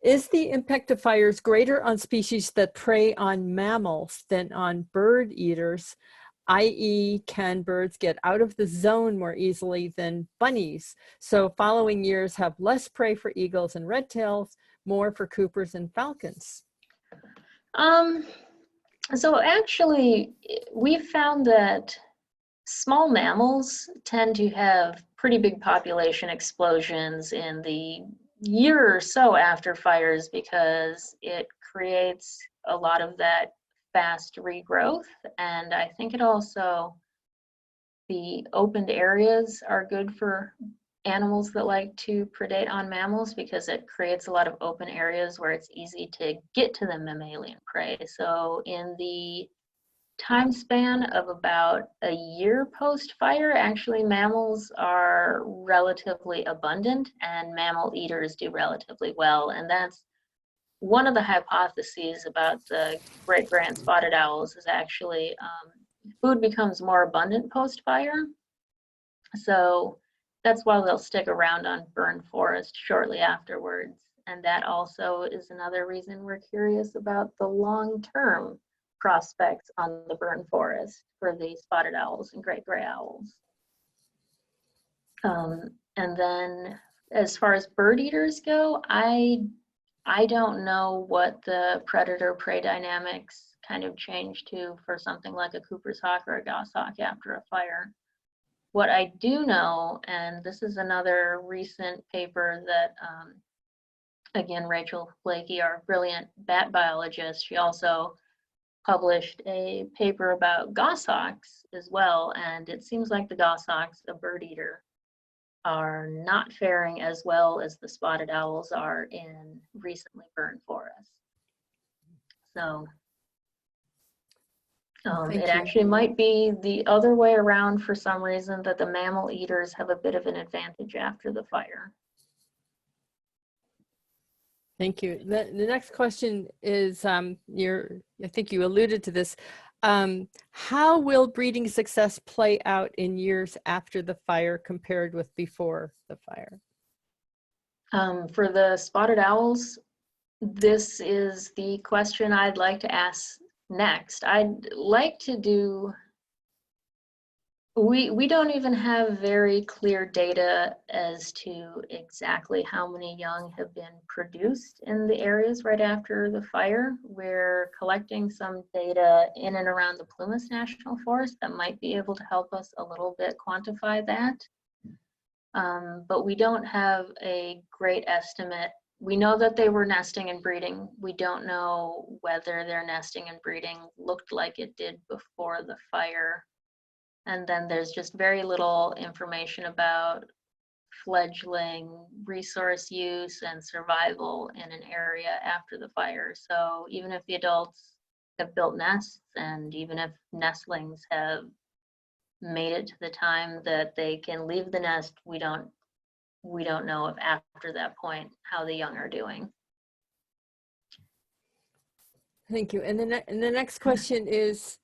Speaker 2: Is the impact of fires greater on species that prey on mammals than on bird eaters? I.e., can birds get out of the zone more easily than bunnies? So following years have less prey for eagles and redtails, more for coopers and falcons.
Speaker 1: So actually, we found that small mammals tend to have pretty big population explosions in the year or so after fires, because it creates a lot of that fast regrowth. And I think it also, the opened areas are good for animals that like to predate on mammals, because it creates a lot of open areas where it's easy to get to the mammalian prey. So in the time span of about a year post-fire, actually mammals are relatively abundant and mammal eaters do relatively well. And that's one of the hypotheses about the great gray and spotted owls, is actually food becomes more abundant post-fire. So that's why they'll stick around on burned forest shortly afterwards. And that also is another reason we're curious about the long-term prospects on the burn forest for the spotted owls and great gray owls. And then as far as bird eaters go, I don't know what the predator-prey dynamics kind of change to for something like a Cooper's hawk or a goshawk after a fire. What I do know, and this is another recent paper that, again, Rachel Blakey, our brilliant bat biologist, she also published a paper about goshawks as well, and it seems like the goshawks, a bird eater, are not faring as well as the spotted owls are in recently burned forests. So it actually might be the other way around for some reason, that the mammal eaters have a bit of an advantage after the fire.
Speaker 2: Thank you. The next question is, I think you alluded to this. How will breeding success play out in years after the fire compared with before the fire?
Speaker 1: For the spotted owls, this is the question I'd like to ask next. I'd like to do, we don't even have very clear data as to exactly how many young have been produced in the areas right after the fire. We're collecting some data in and around the Plumas National Forest that might be able to help us a little bit quantify that. But we don't have a great estimate. We know that they were nesting and breeding. We don't know whether their nesting and breeding looked like it did before the fire. And then there's just very little information about fledgling resource use and survival in an area after the fire. So even if the adults have built nests, and even if nestlings have made it to the time that they can leave the nest, we don't know if after that point how the young are doing.
Speaker 2: Thank you. And the next question is,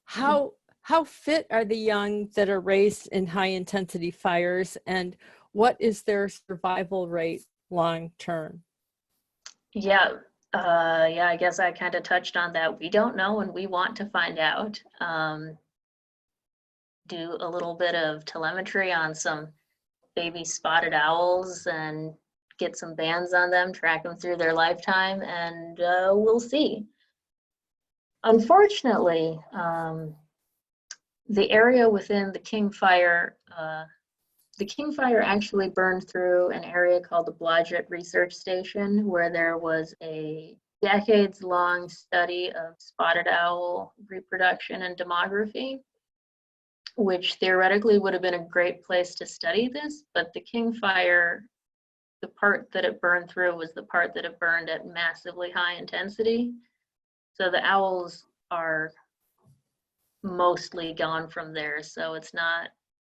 Speaker 2: how fit are the young that are raised in high intensity fires, and what is their survival rate long term?
Speaker 1: Yeah, I guess I kind of touched on that. We don't know, and we want to find out. Do a little bit of telemetry on some baby spotted owls and get some bands on them, track them through their lifetime, and we'll see. Unfortunately, the area within the King Fire actually burned through an area called the Blodgett Research Station, where there was a decades-long study of spotted owl reproduction and demography, which theoretically would have been a great place to study this, but the King Fire, the part that it burned through was the part that it burned at massively high intensity. So the owls are mostly gone from there. So it's not,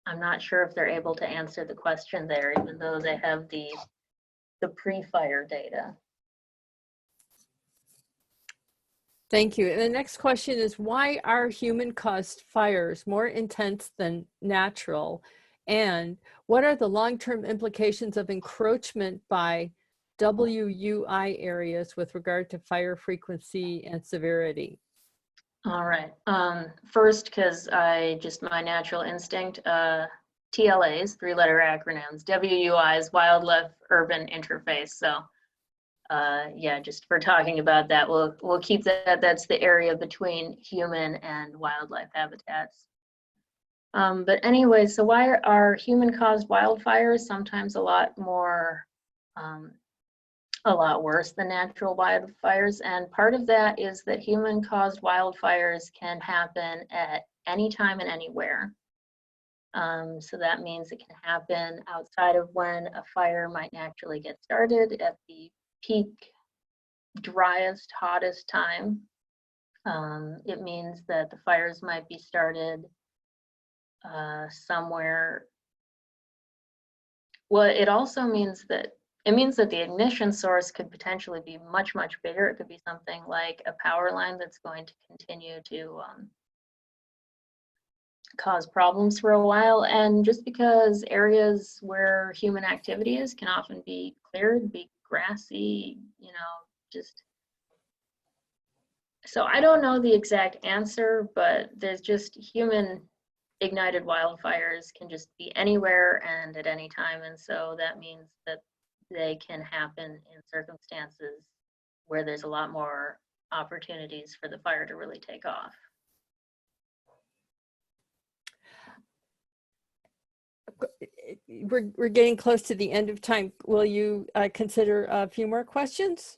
Speaker 1: I'm not sure if they're able to answer the question there, even though they have the pre-fire data.
Speaker 2: Thank you. And the next question is, why are human-caused fires more intense than natural? And what are the long-term implications of encroachment by WUI areas with regard to fire frequency and severity?
Speaker 1: All right. First, because my natural instinct, TLAs, three-letter acronyms, WUIs, Wildlife Urban Interface. So yeah, just for talking about that, we'll keep that. That's the area between human and wildlife habitats. But anyway, so why are human-caused wildfires sometimes a lot worse than natural wildfires? And part of that is that human-caused wildfires can happen at any time and anywhere. So that means it can happen outside of when a fire might naturally get started, at the peak, driest, hottest time. It means that the fires might be started somewhere. Well, it also means that the ignition source could potentially be much, much bigger. It could be something like a power line that's going to continue to cause problems for a while. And just because areas where human activity is can often be cleared, be grassy, just So I don't know the exact answer, but there's just human ignited wildfires can just be anywhere and at any time. And so that means that they can happen in circumstances where there's a lot more opportunities for the fire to really take off.
Speaker 2: We're getting close to the end of time. Will you consider a few more questions?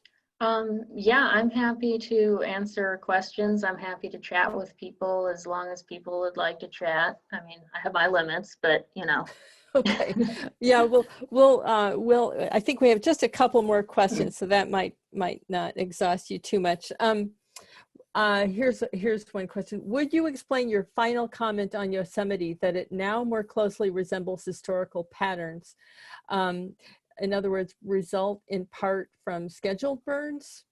Speaker 1: Yeah, I'm happy to answer questions. I'm happy to chat with people as long as people would like to chat. I mean, I have my limits, but you know.
Speaker 2: Okay. Yeah, I think we have just a couple more questions, so that might not exhaust you too much. Here's one question. Would you explain your final comment on Yosemite, that it now more closely resembles historical patterns? In other words, result in part from scheduled burns?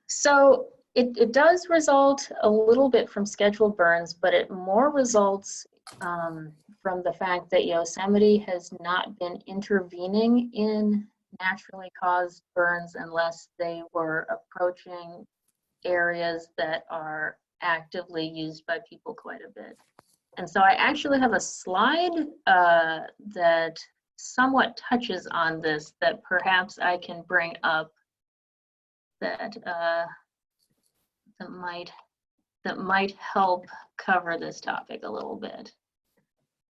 Speaker 1: So it does result a little bit from scheduled burns, but it more results from the fact that Yosemite has not been intervening in naturally caused burns unless they were approaching areas that are actively used by people quite a bit. And so I actually have a slide that somewhat touches on this that perhaps I can bring up that that might help cover this topic a little bit.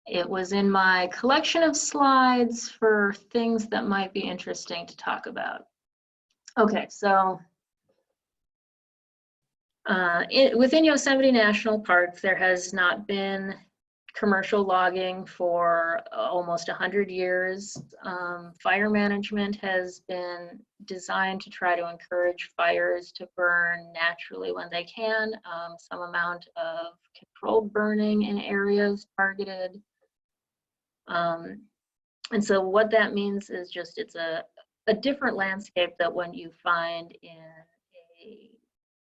Speaker 1: It was in my collection of slides for things that might be interesting to talk about. Okay, so within Yosemite National Park, there has not been commercial logging for almost 100 years. Fire management has been designed to try to encourage fires to burn naturally when they can. Some amount of controlled burning in areas targeted. And so what that means is just it's a different landscape that when you find in a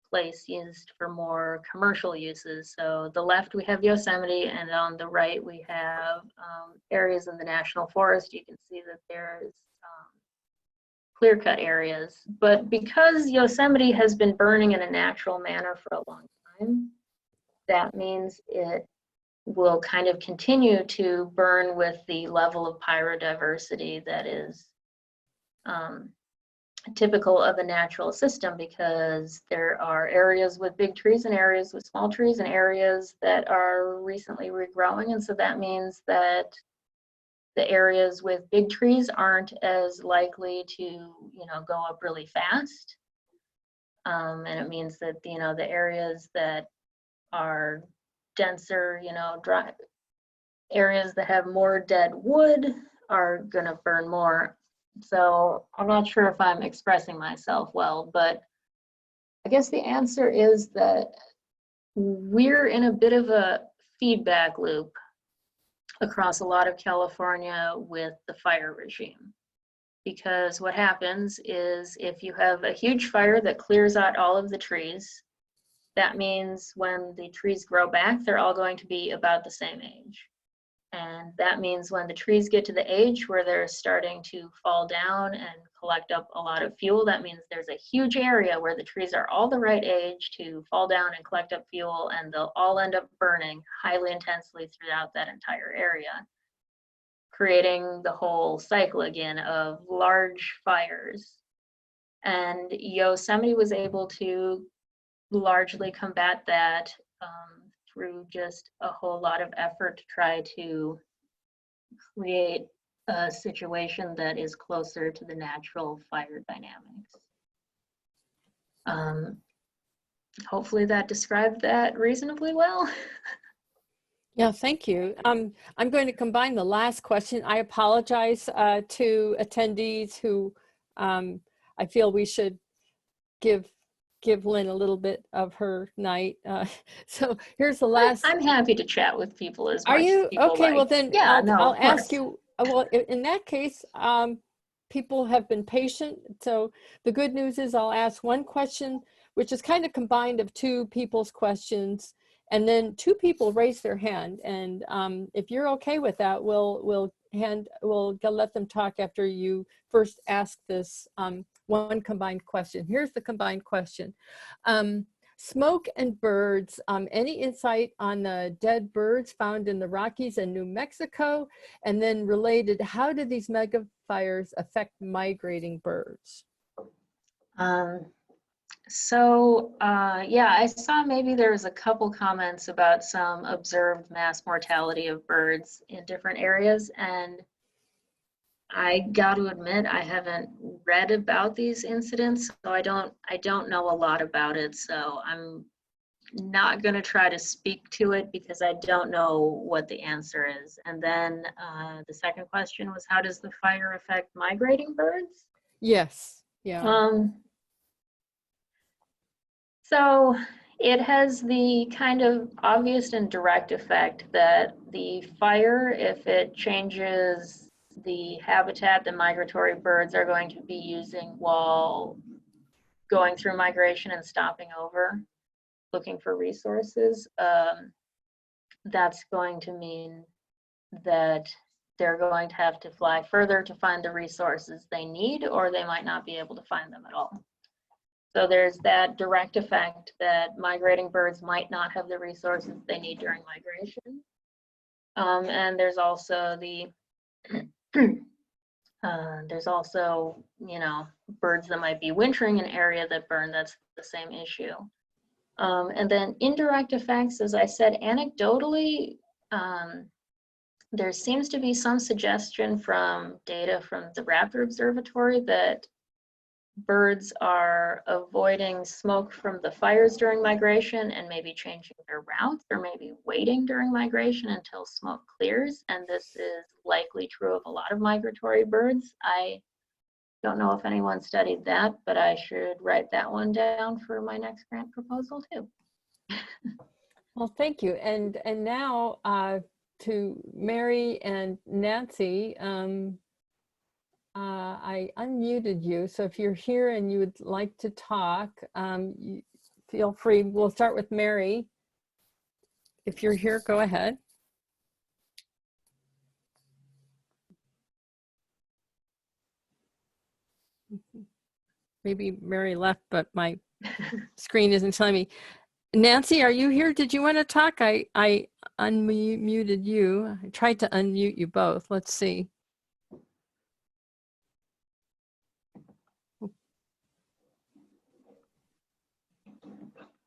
Speaker 1: place used for more commercial uses. So the left we have Yosemite, and on the right we have areas in the National Forest. You can see that there's clear-cut areas. But because Yosemite has been burning in a natural manner for a long time, that means it will kind of continue to burn with the level of pyrodiversity that is typical of a natural system, because there are areas with big trees and areas with small trees and areas that are recently regrowing. And so that means that the areas with big trees aren't as likely to, you know, go up really fast. And it means that, you know, the areas that are denser, you know, dry areas that have more dead wood are gonna burn more. So I'm not sure if I'm expressing myself well, but I guess the answer is that we're in a bit of a feedback loop across a lot of California with the fire regime. Because what happens is if you have a huge fire that clears out all of the trees, that means when the trees grow back, they're all going to be about the same age. And that means when the trees get to the age where they're starting to fall down and collect up a lot of fuel, that means there's a huge area where the trees are all the right age to fall down and collect up fuel, and they'll all end up burning highly intensely throughout that entire area, creating the whole cycle again of large fires. And Yosemite was able to largely combat that through just a whole lot of effort to try to create a situation that is closer to the natural fire dynamics. Hopefully that described that reasonably well.
Speaker 2: Yeah, thank you. I'm going to combine the last question. I apologize to attendees who I feel we should give Lynn a little bit of her night. So here's the last.
Speaker 1: I'm happy to chat with people as
Speaker 2: Are
Speaker 1: much
Speaker 2: you
Speaker 1: as people
Speaker 2: okay?
Speaker 1: like.
Speaker 2: Well, then
Speaker 1: Yeah,
Speaker 2: I'll ask you. Well, in that case, people have been patient. So the good news is I'll ask one question, which is kind of combined of two people's questions, and then two people raise their hand. And if you're okay with that, we'll let them talk after you first ask this one combined question. Here's the combined question. Smoke and birds, any insight on the dead birds found in the Rockies and New Mexico? And then related, how do these megafires affect migrating birds?
Speaker 1: Yeah, I saw maybe there was a couple comments about some observed mass mortality of birds in different areas, and I got to admit I haven't read about these incidents, so I don't know a lot about it. So I'm not going to try to speak to it because I don't know what the answer is. And then the second question was, how does the fire affect migrating birds?
Speaker 2: Yes. Yeah.
Speaker 1: So it has the kind of obvious and direct effect that the fire, if it changes the habitat that migratory birds are going to be using while going through migration and stopping over, looking for resources, that's going to mean that they're going to have to fly further to find the resources they need, or they might not be able to find them at all. So there's that direct effect that migrating birds might not have the resources they need during migration. And there's also birds that might be wintering in an area that burn. That's the same issue. And then indirect effects, as I said, anecdotally, there seems to be some suggestion from data from the Raptor Observatory that birds are avoiding smoke from the fires during migration and maybe changing their routes, or maybe waiting during migration until smoke clears. And this is likely true of a lot of migratory birds. I don't know if anyone studied that, but I should write that one down for my next grant proposal too.
Speaker 2: Well, thank you. And now to Mary and Nancy, I unmuted you. So if you're here and you would like to talk, feel free. We'll start with Mary. If you're here, go ahead. Maybe Mary left, but my screen isn't telling me. Nancy, are you here? Did you want to talk? I unmuted you. I tried to unmute you both. Let's see.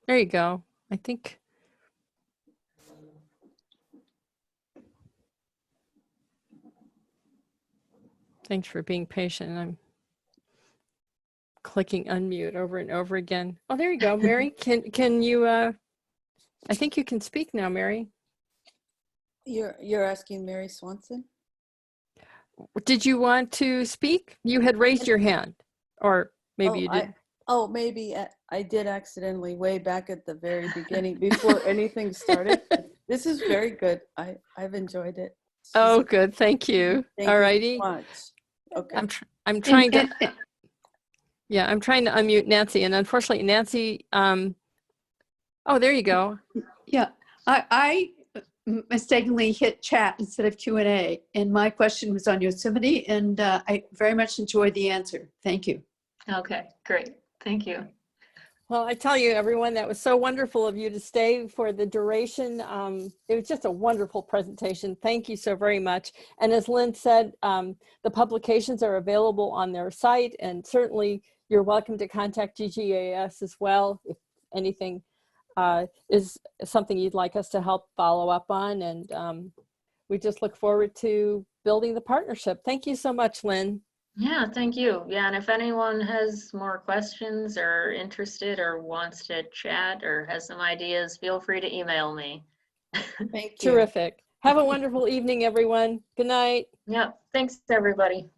Speaker 2: There you go. I think. Thanks for being patient. I'm clicking unmute over and over again. Oh, there you go, Mary. Can you? I think you can speak now, Mary.
Speaker 3: You're asking Mary Swanson?
Speaker 2: Did you want to speak? You had raised your hand, or maybe you did.
Speaker 3: Maybe I did accidentally way back at the very beginning before anything started. This is very good. I've enjoyed it.
Speaker 2: Oh, good. Thank you. All righty.
Speaker 3: So much. Okay.
Speaker 2: I'm trying to. Yeah, I'm trying to unmute Nancy, and unfortunately, Nancy. Oh, there you go.
Speaker 4: Yeah, I mistakenly hit chat instead of Q&A, and my question was on Yosemite, and I very much enjoyed the answer. Thank you.
Speaker 1: Okay, great. Thank you.
Speaker 2: Well, I tell you, everyone, that was so wonderful of you to stay for the duration. It was just a wonderful presentation. Thank you so very much. And as Lynn said, the publications are available on their site, and certainly you're welcome to contact GGAS as well if anything is something you'd like us to help follow up on. And we just look forward to building the partnership. Thank you so much, Lynn.
Speaker 1: Yeah, thank you. Yeah, and if anyone has more questions or interested or wants to chat or has some ideas, feel free to email me.
Speaker 3: Thank you.
Speaker 2: Terrific. Have a wonderful evening, everyone. Good night.
Speaker 1: Yeah, thanks everybody.